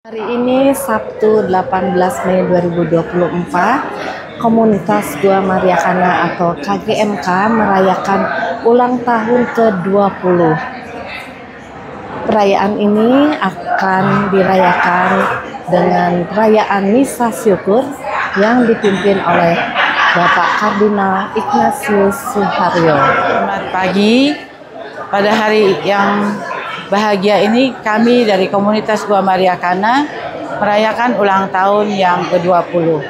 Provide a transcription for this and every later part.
Hari ini Sabtu 18 Mei 2024, Komunitas Gua Mariakana atau KGMK merayakan ulang tahun ke-20. Perayaan ini akan dirayakan dengan perayaan Misa Syukur yang dipimpin oleh Bapak Kardinal Ignatius Suharyo. Selamat pagi. Pada hari yang bahagia ini kami dari Komunitas Gua Mariakana merayakan ulang tahun yang ke-20.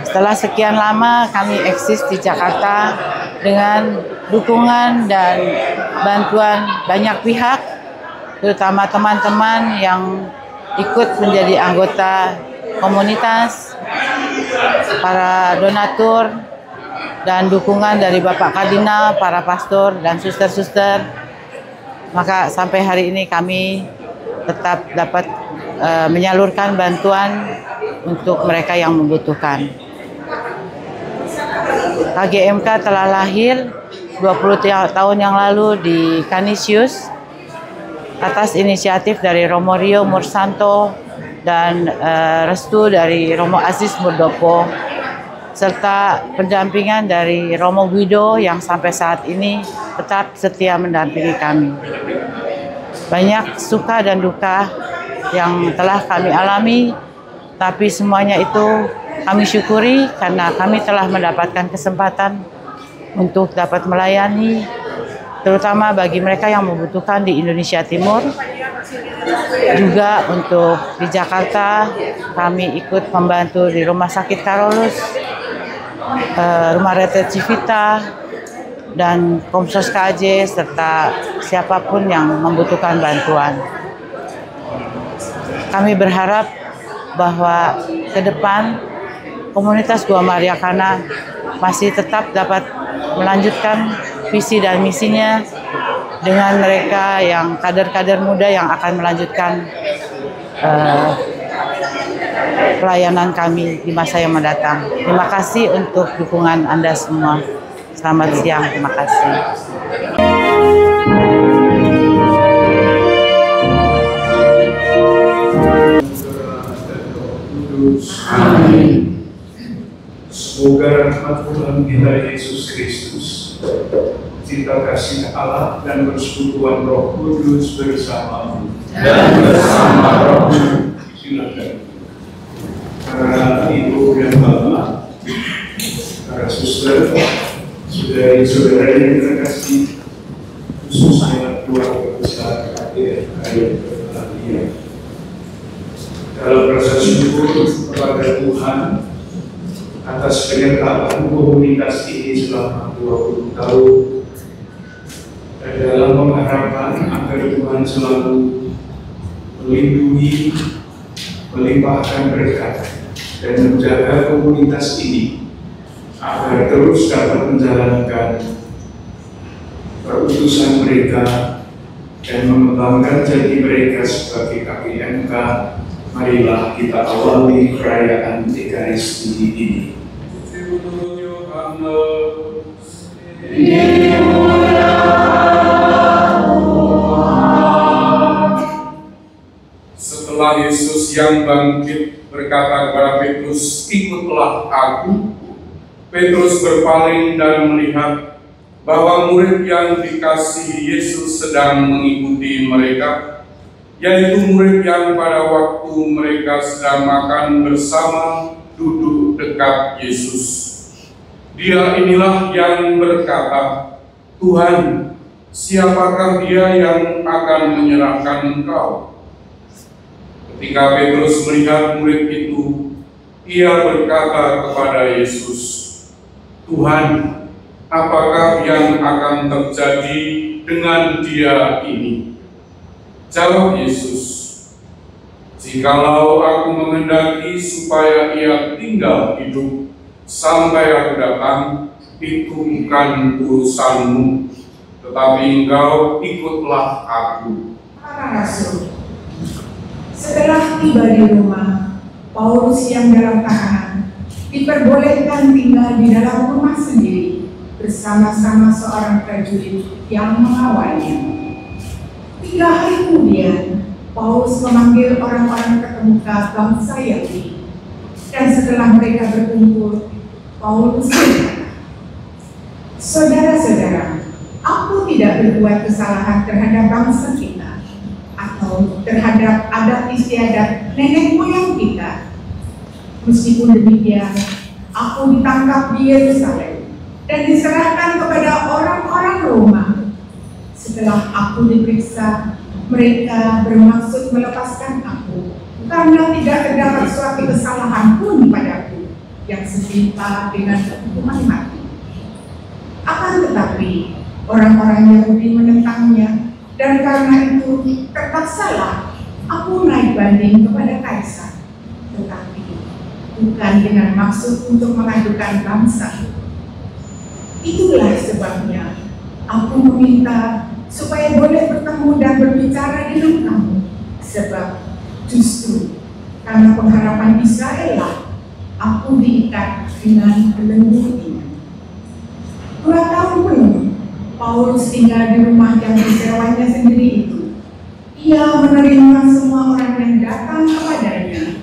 Setelah sekian lama kami eksis di Jakarta dengan dukungan dan bantuan banyak pihak, terutama teman-teman yang ikut menjadi anggota komunitas, para donatur, dan dukungan dari Bapak Kardinal, para pastor, dan suster-suster. Maka sampai hari ini kami tetap dapat menyalurkan bantuan untuk mereka yang membutuhkan. KGMK telah lahir 20 tahun yang lalu di Canisius atas inisiatif dari Romo Rio Mursanto dan restu dari Romo Aziz Muldoko, serta pendampingan dari Romo Guido yang sampai saat ini tetap setia mendampingi kami. Banyak suka dan duka yang telah kami alami, tapi semuanya itu kami syukuri karena kami telah mendapatkan kesempatan untuk dapat melayani, terutama bagi mereka yang membutuhkan di Indonesia Timur. Juga untuk di Jakarta, kami ikut membantu di Rumah Sakit Karolus, Rumah Retret Civita, dan Komsos KJ, serta siapapun yang membutuhkan bantuan. Kami berharap bahwa ke depan Komunitas Gua Mariakana masih tetap dapat melanjutkan visi dan misinya dengan mereka yang kader-kader muda yang akan melanjutkan pelayanan kami di masa yang mendatang. Terima kasih untuk dukungan Anda semua. Selamat siang, terima kasih. Amin. Semoga rahmat Tuhan kita Yesus Kristus, cinta kasih Allah dan persekutuan Roh Kudus bersamamu dan bersama rohmu. Silakan. Para ibu dan bapak, para suster, saudari-saudara yang terkasih, khususnya keluarga besar KGMK yang dalam rasa syukur kepada Tuhan atas penyertaan komunitas ini selama 20 tahun, dan dalam mengharapkan agar Tuhan selalu melindungi, melimpahkan berkat, dan menjaga komunitas ini agar terus dapat menjalankan perutusan mereka dan mengembangkan jati mereka sebagai KGMK. Marilah kita awali perayaan Ekaristi ini. Setelah Yesus yang bangkit berkata kepada Petrus, "Ikutlah aku," Petrus berpaling dan melihat bahwa murid yang dikasihi Yesus sedang mengikuti mereka, yaitu murid yang pada waktu mereka sedang makan bersama duduk dekat Yesus. Dia inilah yang berkata, "Tuhan, siapakah dia yang akan menyerahkan Engkau?" Ketika Petrus melihat murid itu, ia berkata kepada Yesus, "Tuhan, apakah yang akan terjadi dengan dia ini?" Jawab Yesus, "Jikalau aku menghendaki supaya ia tinggal hidup sampai aku datang, itu bukan urusanmu, tetapi engkau ikutlah aku." Para rasul. Setelah tiba di rumah, Paulus yang dalam tahanan diperbolehkan tinggal di dalam rumah sendiri bersama-sama seorang prajurit yang mengawalnya. 3 hari kemudian, Paulus memanggil orang-orang terkemuka bangsa Yahudi. Dan setelah mereka berkumpul, Paulus berkata, "Saudara-saudara, aku tidak berbuat kesalahan terhadap bangsa kita atau terhadap adat istiadat nenek moyang kita. Meskipun demikian, aku ditangkap di Yerusalem dan diserahkan kepada orang-orang Roma. Setelah aku diperiksa, mereka bermaksud melepaskan aku karena tidak terdapat suatu kesalahan pun padaku yang setimpal dengan hukuman mati. Akan tetapi, orang-orang Yahudi menentangnya, dan karena itu terpaksalah aku naik banding kepada Kaisar. Tetapi bukan dengan maksud untuk mengadukan bangsa. Itulah sebabnya aku meminta supaya boleh bertemu dan berbicara dengan kamu, sebab justru karena pengharapan Israel lah aku diikat dengan belenggu ini." 2 tahun penuh Paulus tinggal di rumah yang disewanya sendiri itu. Ia menerima semua orang yang datang kepadanya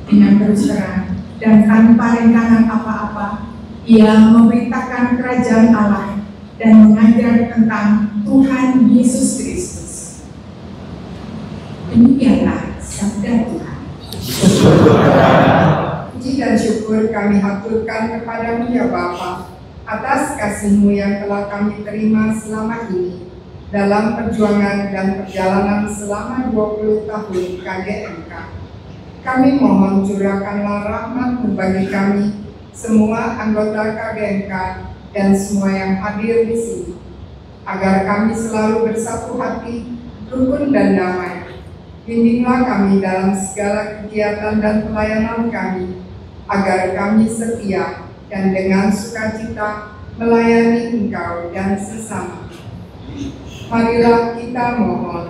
dengan terus terang dan tanpa rencangan apa-apa. Ia memberitakan kerajaan Allah dan mengajar tentang Tuhan Yesus Kristus. Demikianlah sabda Tuhan. Puji dan syukur kami haturkan kepadamu ya Bapa, atas kasih-Mu yang telah kami terima selama ini dalam perjuangan dan perjalanan selama 20 tahun KGMK. Kami mohon curahkanlah rahmat-Mu bagi kami, semua anggota KGMK dan semua yang hadir di sini, agar kami selalu bersatu hati, rukun dan damai. Bimbinglah kami dalam segala kegiatan dan pelayanan kami, agar kami setia dan dengan sukacita melayani Engkau dan sesama. Marilah kita mohon.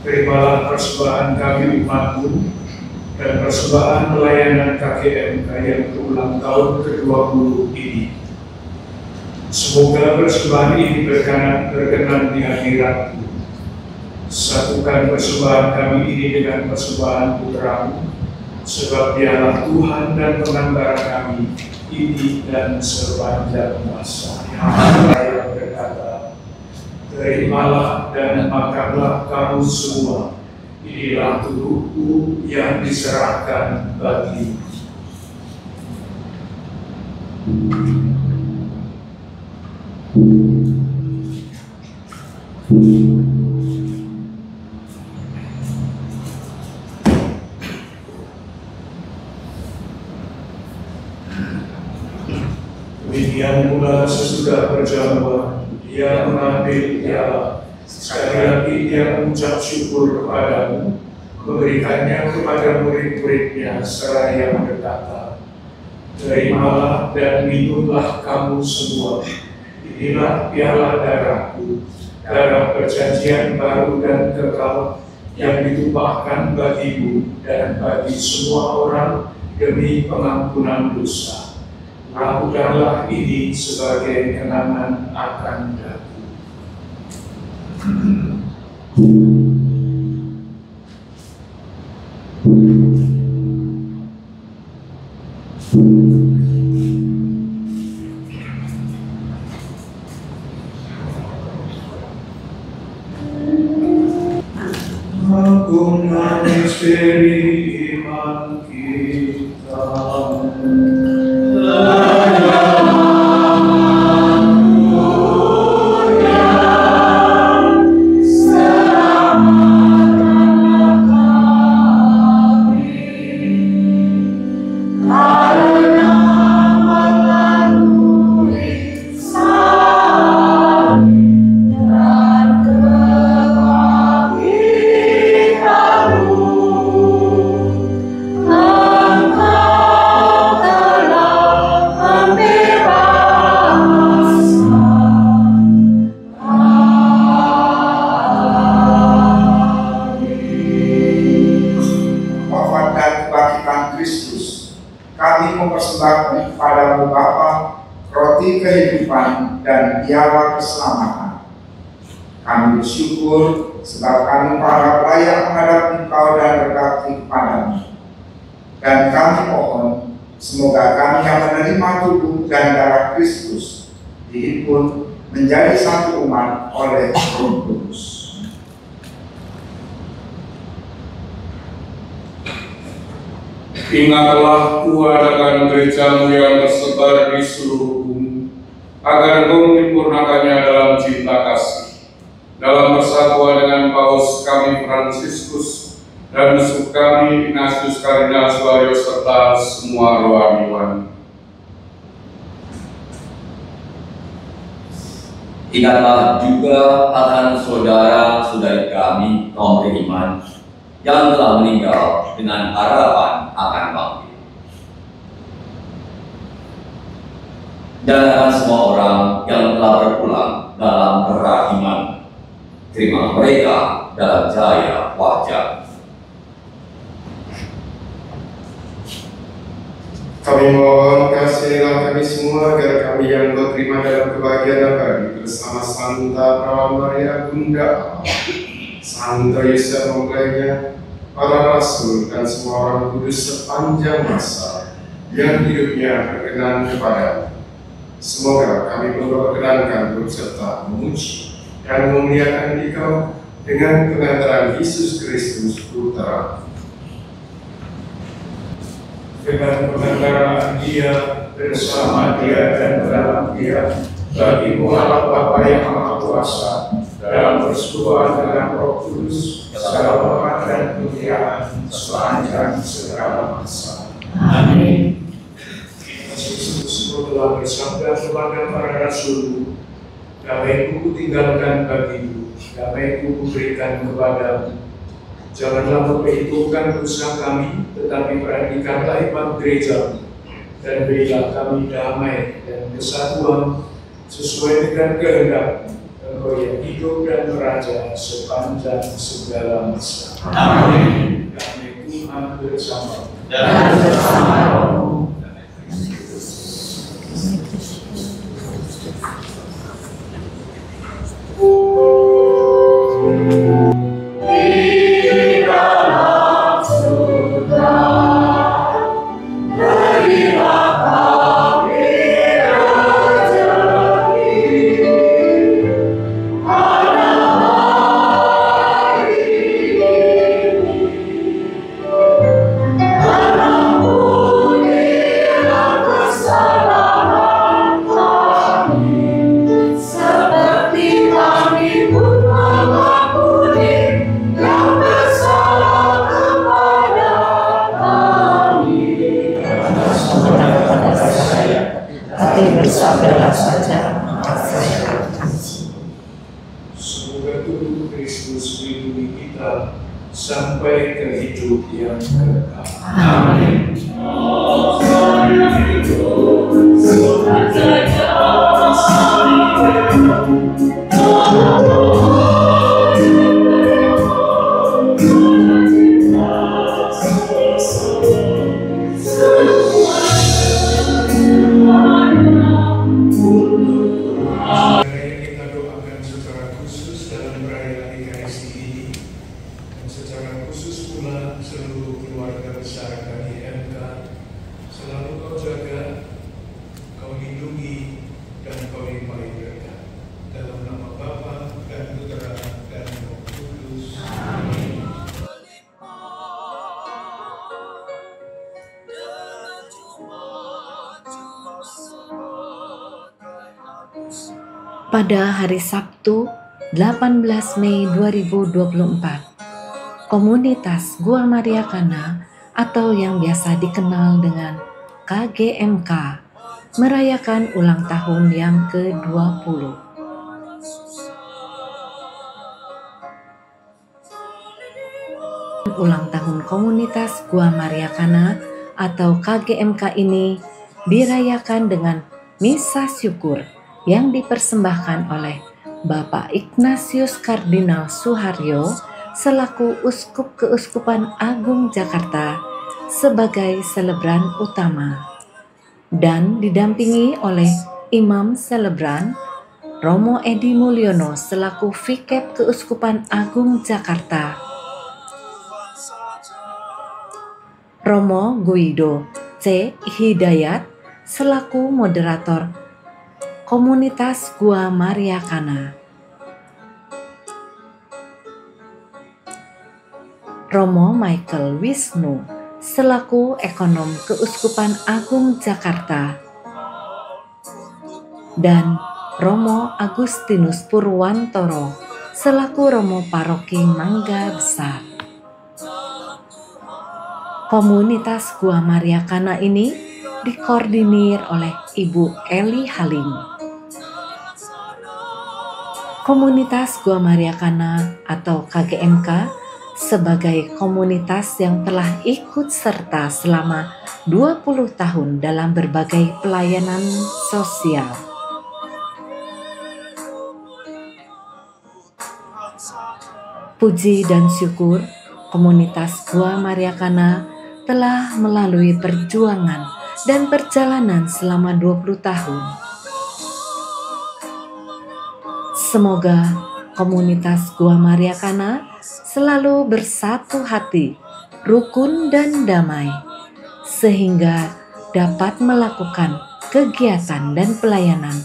Terimalah persembahan kami umat-Mu dan persembahan pelayanan KGMK yang berulang tahun ke-20 ini. Semoga persembahan ini berkenan di hadirat-Mu. Satukan persembahan kami ini dengan persembahan Putra-Mu, sebab Dialah Tuhan dan Pengantara kami ini dan sepanjang masa. Yang berkata, "Terimalah dan makanlah kamu semua, inilah tubuhku yang diserahkan bagimu." Demikian pula sesudah berjamuan, Ia mengambil piala. Sekali lagi Ia mengucap syukur kepadamu, memberikannya kepada murid-muridnya, seraya berkata, "Terimalah dan minumlah kamu semua. Inilah piala darahku, darah perjanjian baru dan kekal, yang ditumpahkan bagimu dan bagi semua orang demi pengampunan dosa. Lakukanlah ini sebagai kenangan akan aku." Agunglah misteri iman kita. Salam kepadamu Bapa, roti kehidupan dan piala keselamatan. Kami bersyukur sebab kami para layak menghadap Engkau dan berbakti kepadamu. Dan kami mohon, semoga kami yang menerima tubuh dan darah Kristus dihimpun menjadi satu umat oleh Roh Kudus. Ingatlah Tuhan akan gereja-Mu yang tersebar di seluruh bumi, agar Engkau menyempurnakannya dalam cinta kasih. Dalam persatuan dengan Paus kami Fransiskus dan musuh kami Ignatius Kardinal Suharyo serta semua rohaniwan. Ingatlah juga akan saudara-saudari kami kaum beriman yang telah meninggal dengan harapan akan bangkit. Dan akan semua orang yang telah berpulang dalam kerahiman, terima mereka dalam cahaya wajah. Kami mohon kasihilah kami semua agar kami yang terima dalam kebahagiaan abadi bersama Santa Perawan Maria Bunda Allah, Santo Yosef mempelainya, para rasul dan semua orang kudus sepanjang masa yang hidupnya berkenan kepada. Semoga kami berkenankan berserta memuji dan memuliakan Dikau dengan pengantaran Yesus Kristus Putra. Dengan pengantaran Dia, bersama Dia dan dalam Dia, bagimu Allah Bapa yang Maha Kuasa, dalam persekutuan dengan Roh Kudus, segala hormat dan kemuliaan sepanjang segala masa. Amin. Yesus telah bersabda kepada para rasul, damai-Ku tinggalkan bagimu, damai-Ku berikan kepadamu. Janganlah memperhitungkan dosa kami, tetapi perhatikanlah iman gereja, dan berilah kami damai dan kesatuan sesuai dengan kehendak-Mu, Engkau yang hidup dan meraja sepanjang segala masa. Amin. Damai Tuhan bersama Dan bersama rohmu. Bersabarlah saja. Semoga tubuh Kristus melindungi kita sampai ke hidup yang kekal. Amin. Pada hari Sabtu, 18 Mei 2024, komunitas Gua Maria Kana atau yang biasa dikenal dengan KGMK merayakan ulang tahun yang ke-20. Ulang tahun komunitas Gua Maria Kana atau KGMK ini dirayakan dengan misa syukur yang dipersembahkan oleh Bapak Ignatius Kardinal Suharyo selaku Uskup Keuskupan Agung Jakarta sebagai selebran utama. dan didampingi oleh Imam Selebran Romo Edi Mulyono selaku Vikep Keuskupan Agung Jakarta, Romo Guido C. Hidayat selaku moderator Komunitas Gua Maria Kana, Romo Michael Wisnu selaku Ekonom Keuskupan Agung Jakarta, dan Romo Agustinus Purwantoro selaku Romo Paroki Mangga Besar. Komunitas Gua Maria Kana ini dikoordinir oleh Ibu Eli Halim. Komunitas Gua Maria Kana atau KGMK sebagai komunitas yang telah ikut serta selama 20 tahun dalam berbagai pelayanan sosial. Puji dan syukur komunitas Gua Maria Kana telah melalui perjuangan dan perjalanan selama 20 tahun. Semoga komunitas Gua Maria Kana selalu bersatu hati, rukun dan damai, sehingga dapat melakukan kegiatan dan pelayanan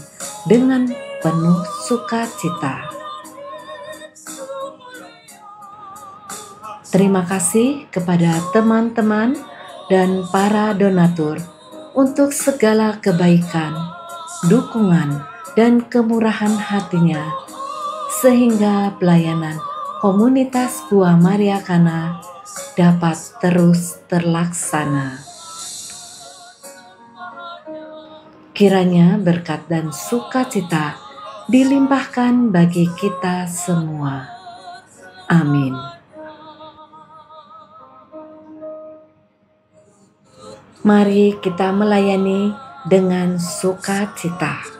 dengan penuh sukacita. Terima kasih kepada teman-teman dan para donatur untuk segala kebaikan, dukungan, dan kemurahan hatinya, sehingga pelayanan komunitas Gua Maria Kana dapat terus terlaksana. Kiranya berkat dan sukacita dilimpahkan bagi kita semua. Amin. Mari kita melayani dengan sukacita.